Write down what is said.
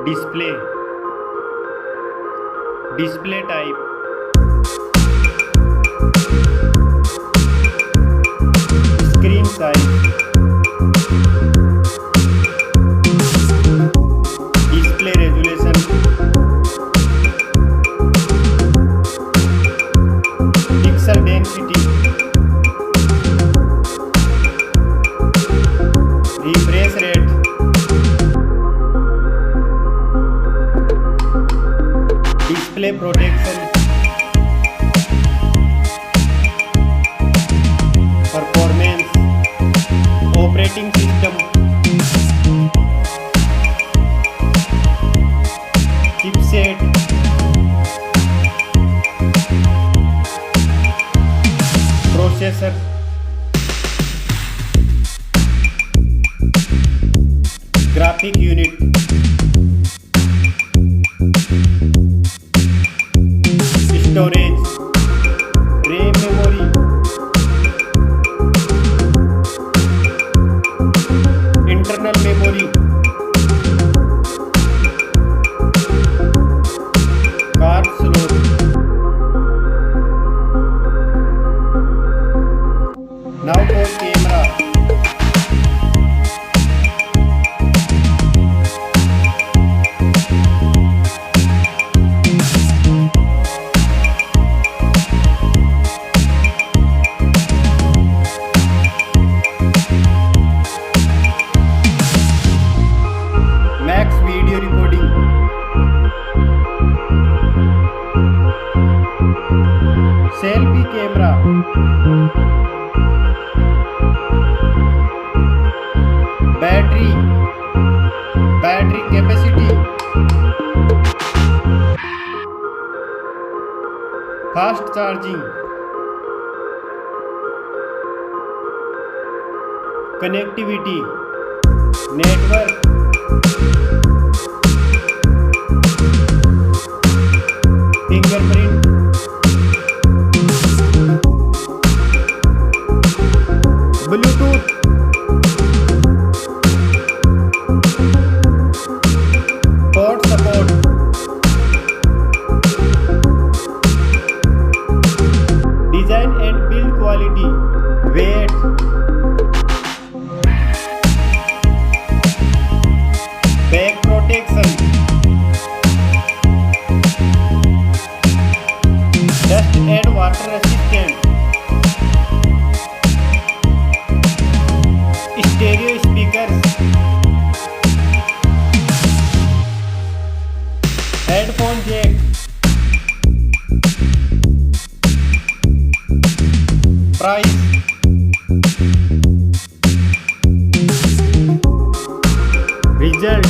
display, display type, screen size, display resolution, pixel density, refresh rate, display protection, performance, operating system, chipset, processor, graphic unit, storage, RAM memory, internal memory, card slot. Now for camera. Max video recording, selfie camera, battery capacity, fast charging, connectivity, network, fingerprint, Bluetooth, port support, design and build quality, weight, back protection, dust and water resistant, stereo speakers, headphone jack, price, result,